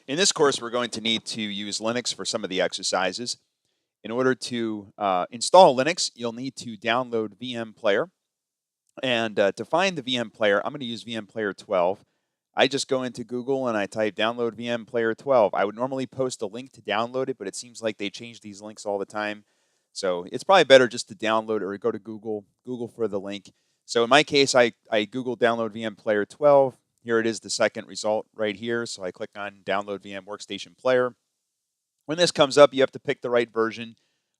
In this course, we're going to need to use Linux for some of the exercises. In order to install Linux, you'll need to download VM Player. And to find the VM Player, I'm going to use VM Player 12. I just go into Google and I type download VM Player 12. I would normally post a link to download it, but it seems like they change these links all the time. So it's probably better just to download or go to Google for the link. So in my case, I Google download VM Player 12. Here it is, the second result right here. So I click on download VM Workstation Player. When this comes up, you have to pick the right version,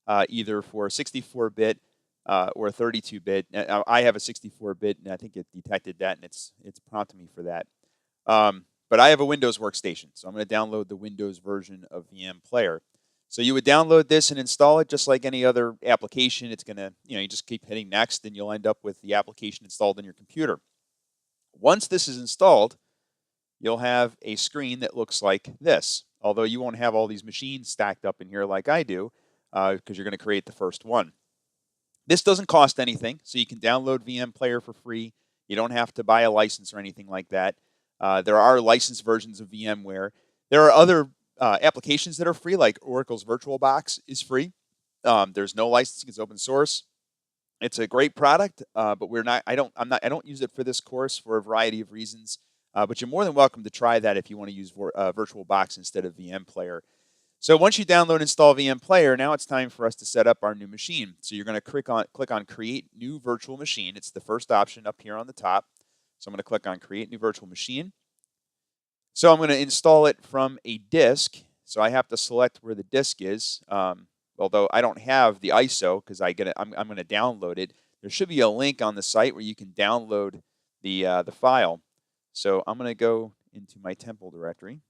either for 64-bit or 32-bit. I have a 64-bit, and I think it detected that, and it's prompting me for that. But I have a Windows workstation, so I'm going to download the Windows version of VM Player. So you would download this and install it just like any other application. It's going to, you just keep hitting next, and you'll end up with the application installed in your computer. Once this is installed, you'll have a screen that looks like this, although you won't have all these machines stacked up in here like I do, because you're going to create the first one. This doesn't cost anything, so you can download VM Player for free. You don't have to buy a license or anything like that. There are licensed versions of VMware. There are other applications that are free, like Oracle's VirtualBox is free. There's no licensing; it's open source. It's a great product, but I don't use it for this course for a variety of reasons. But you're more than welcome to try that if you want to use VirtualBox instead of VM Player. So once you download and install VM Player, now it's time for us to set up our new machine. So you're going to click on Create New Virtual Machine. It's the first option up here on the top. So I'm going to click on Create New Virtual Machine. So I'm going to install it from a disk. So I have to select where the disk is. Although I don't have the ISO because I'm going to download it. There should be a link on the site where you can download the file. So I'm going to go into my temple directory.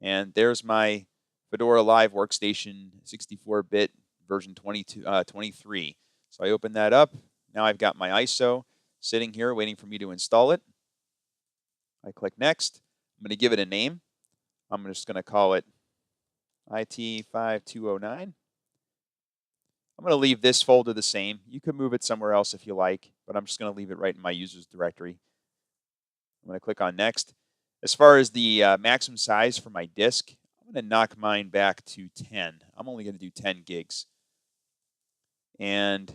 And there's my Fedora Live Workstation 64-bit version 23. So I open that up. Now I've got my ISO sitting here waiting for me to install it. I click Next. I'm going to give it a name. I'm just going to call it IT5209. I'm going to leave this folder the same. You could move it somewhere else if you like, but I'm just going to leave it right in my users directory. I'm going to click on Next. As far as the maximum size for my disk, I'm going to knock mine back to 10. I'm only going to do 10 gigs. And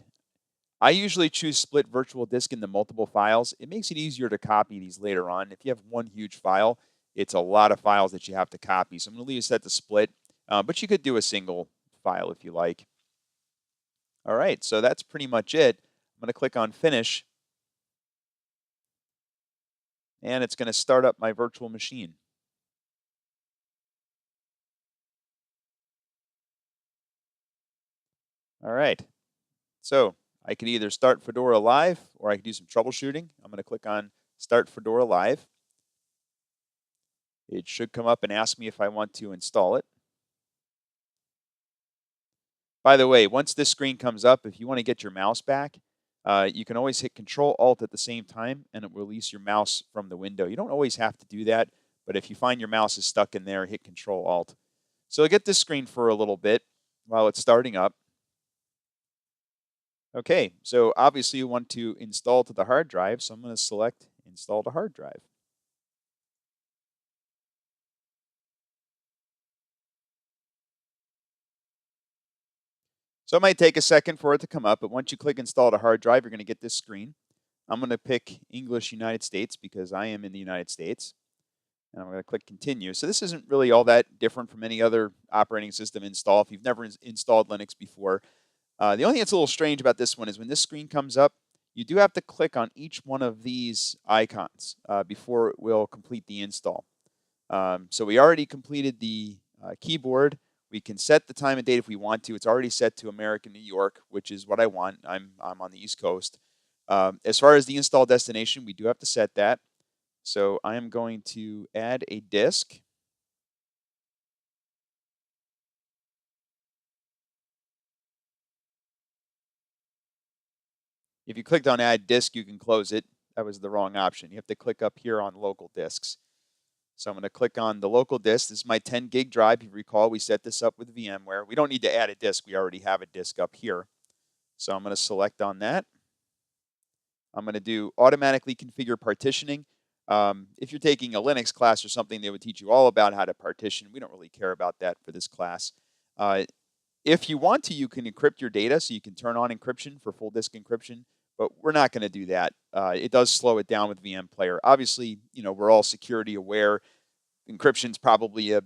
I usually choose split virtual disk into multiple files. It makes it easier to copy these later on. If you have one huge file, it's a lot of files that you have to copy. So I'm going to leave it set to split, but you could do a single file if you like. All right, so that's pretty much it. I'm going to click on Finish. And it's going to start up my virtual machine. All right, so I could either start Fedora Live or I could do some troubleshooting. I'm going to click on Start Fedora Live. It should come up and ask me if I want to install it. By the way, once this screen comes up, if you want to get your mouse back, you can always hit Control-Alt at the same time, and it will release your mouse from the window. You don't always have to do that, but if you find your mouse is stuck in there, hit Control-Alt. So I'll get this screen for a little bit while it's starting up. Okay, so obviously you want to install to the hard drive, so I'm going to select Install to Hard Drive. So it might take a second for it to come up, but once you click Install to Hard Drive, you're going to get this screen. I'm going to pick English United States because I am in the United States. And I'm going to click Continue. So this isn't really all that different from any other operating system install if you've never installed Linux before. The only thing that's a little strange about this one is when this screen comes up, you do have to click on each one of these icons before it will complete the install. So we already completed the keyboard. We can set the time and date if we want to. It's already set to American New York, which is what I want. I'm on the East Coast. As far as the install destination, we do have to set that. So I am going to add a disk. If you clicked on Add Disk, you can close it. That was the wrong option. You have to click up here on Local Disks. So I'm going to click on the local disk. This is my 10 gig drive. If you recall, we set this up with VMware. We don't need to add a disk. We already have a disk up here. So I'm going to select on that. I'm going to do automatically configure partitioning. If you're taking a Linux class or something, they would teach you all about how to partition. We don't really care about that for this class. If you want to, you can encrypt your data, so you can turn on encryption for full disk encryption, but we're not going to do that. It does slow it down with VM Player. Obviously, we're all security aware. Encryption's probably a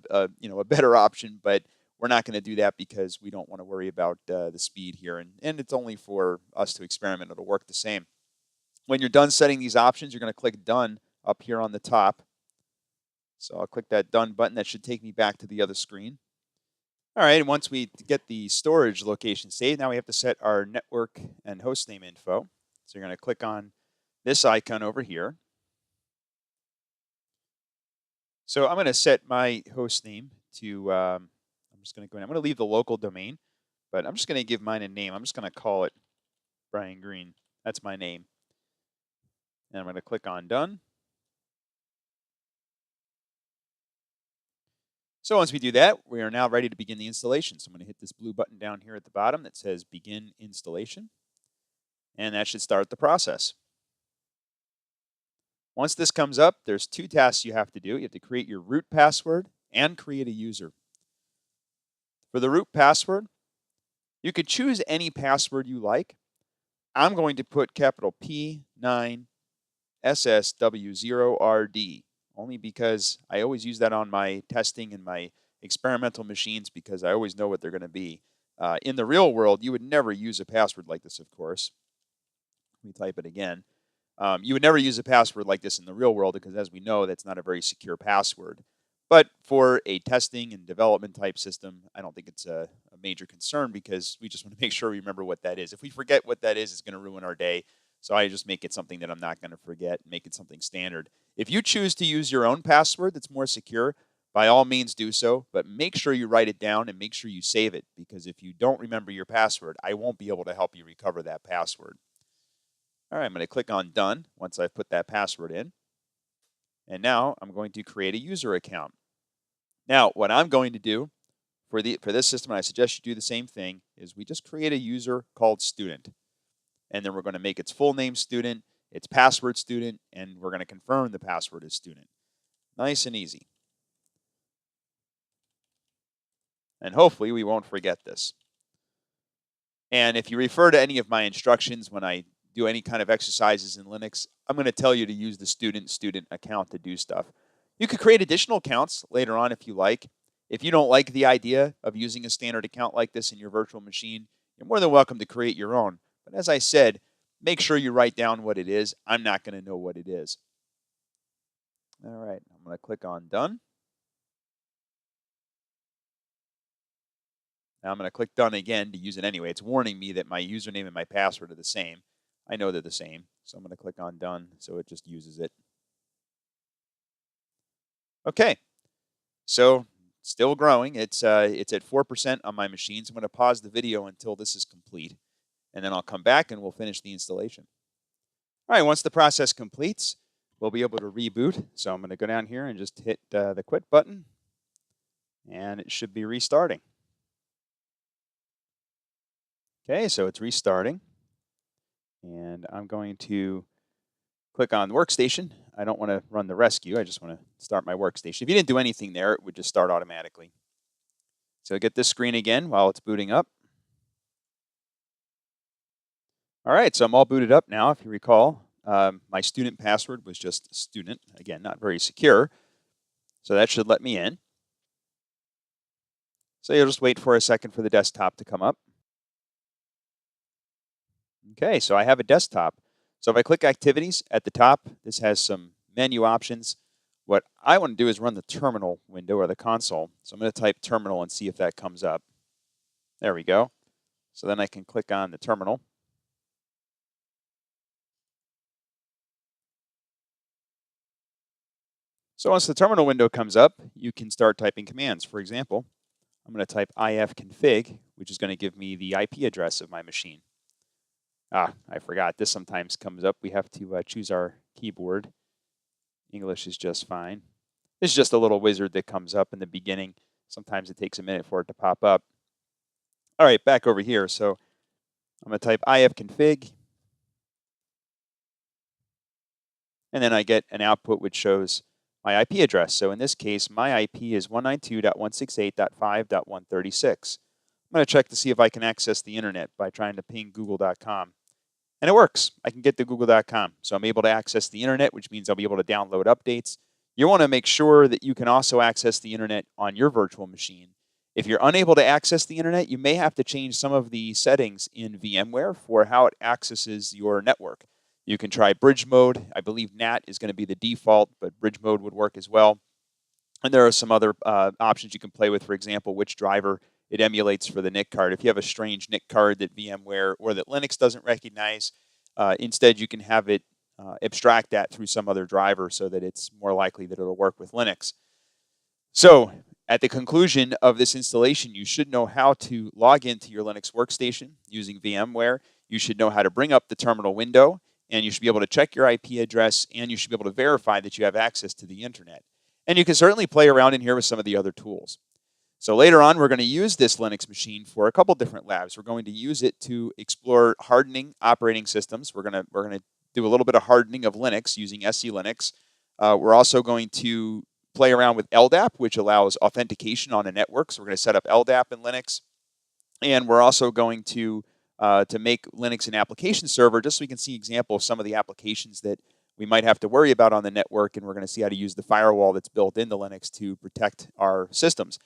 better option, but we're not going to do that because we don't want to worry about the speed here, and it's only for us to experiment. It'll work the same. When you're done setting these options, you're going to click Done up here on the top. So I'll click that Done button. That should take me back to the other screen. All right, and once we get the storage location saved, now we have to set our network and hostname info. So you're going to click on this icon over here. So I'm going to set my hostname to, I'm going to leave the local domain, but I'm just going to give mine a name. I'm just going to call it Brian Green. That's my name. And I'm going to click on Done. So once we do that, we are now ready to begin the installation. So I'm going to hit this blue button down here at the bottom that says Begin Installation. And that should start the process. Once this comes up, there's two tasks you have to do. You have to create your root password and create a user. For the root password, you could choose any password you like. I'm going to put capital P9SSW0RD, only because I always use that on my testing and my experimental machines because I always know what they're going to be. In the real world, you would never use a password like this, of course. Let me type it again. You would never use a password like this in the real world because, as we know, that's not a very secure password. But for a testing and development type system, I don't think it's a major concern because we just want to make sure we remember what that is. If we forget what that is, it's going to ruin our day. So I just make it something that I'm not going to forget, make it something standard. If you choose to use your own password that's more secure, by all means do so, but make sure you write it down and make sure you save it, because if you don't remember your password, I won't be able to help you recover that password. All right, I'm going to click on Done once I've put that password in. And now I'm going to create a user account. Now, what I'm going to do for this system, and I suggest you do the same thing, is we just create a user called student. And then we're going to make its full name student, its password student, and we're going to confirm the password is student. Nice and easy. And hopefully we won't forget this. And if you refer to any of my instructions when I do any kind of exercises in Linux, I'm going to tell you to use the student account to do stuff. You could create additional accounts later on if you like. If you don't like the idea of using a standard account like this in your virtual machine, you're more than welcome to create your own. But as I said, make sure you write down what it is. I'm not going to know what it is. All right, I'm going to click on Done. Now I'm going to click Done again to use it anyway. It's warning me that my username and my password are the same. I know they're the same, so I'm going to click on Done so it just uses it. Okay, so still growing. It's at 4% on my machine, so I'm going to pause the video until this is complete, and then I'll come back and we'll finish the installation. All right, once the process completes, we'll be able to reboot. So I'm going to go down here and just hit the quit button, and it should be restarting. Okay, so it's restarting, and I'm going to click on workstation. I don't want to run the rescue. I just want to start my workstation. If you didn't do anything there, it would just start automatically. So get this screen again while it's booting up. All right, so I'm all booted up now. If you recall, my student password was just student. Again, not very secure. So that should let me in. So you'll just wait for a second for the desktop to come up. Okay, so I have a desktop. So if I click Activities at the top, this has some menu options. What I want to do is run the terminal window or the console. So I'm going to type terminal and see if that comes up. There we go. So then I can click on the terminal. So once the terminal window comes up, you can start typing commands. For example, I'm going to type ifconfig, which is going to give me the IP address of my machine. I forgot. This sometimes comes up. We have to choose our keyboard. English is just fine. This is just a little wizard that comes up in the beginning. Sometimes it takes a minute for it to pop up. All right, back over here. So I'm going to type ifconfig. and then I get an output which shows my IP address. So in this case, my IP is 192.168.5.136. I'm going to check to see if I can access the internet by trying to ping google.com. And it works. I can get to google.com. So I'm able to access the internet, which means I'll be able to download updates. You want to make sure that you can also access the internet on your virtual machine. If you're unable to access the internet, you may have to change some of the settings in VMware for how it accesses your network. You can try bridge mode. I believe NAT is going to be the default, but bridge mode would work as well. And there are some other options you can play with, for example, which driver it emulates for the NIC card. If you have a strange NIC card that VMware or that Linux doesn't recognize, instead you can have it abstract that through some other driver so that it's more likely that it'll work with Linux. So at the conclusion of this installation, you should know how to log into your Linux workstation using VMware. You should know how to bring up the terminal window, and you should be able to check your IP address, and you should be able to verify that you have access to the internet. And you can certainly play around in here with some of the other tools. So later on, we're going to use this Linux machine for a couple different labs. We're going to use it to explore hardening operating systems. We're going to do a little bit of hardening of Linux using SE Linux. We're also going to play around with LDAP, which allows authentication on a network. So we're going to set up LDAP in Linux. And we're also going to make Linux an application server, just so we can see an example of some of the applications that we might have to worry about on the network. And we're going to see how to use the firewall that's built into Linux to protect our systems.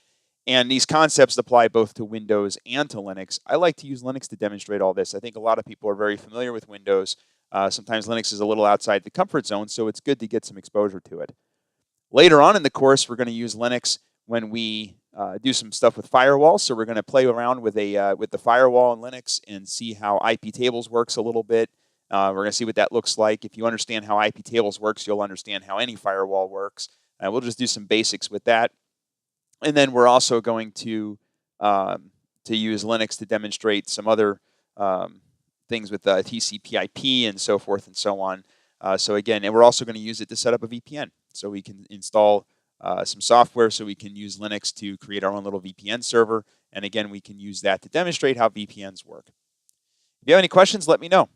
And these concepts apply both to Windows and to Linux. I like to use Linux to demonstrate all this. I think a lot of people are very familiar with Windows. Sometimes Linux is a little outside the comfort zone, so it's good to get some exposure to it. Later on in the course, we're going to use Linux when we do some stuff with firewalls. So we're going to play around with the firewall in Linux and see how IP tables works a little bit. We're going to see what that looks like. If you understand how IP tables works, you'll understand how any firewall works. We'll just do some basics with that. And then we're also going to use Linux to demonstrate some other things with TCP/IP and so forth and so on. So again, and we're also going to use it to set up a VPN. So we can install some software so we can use Linux to create our own little VPN server. And again, we can use that to demonstrate how VPNs work. If you have any questions, let me know.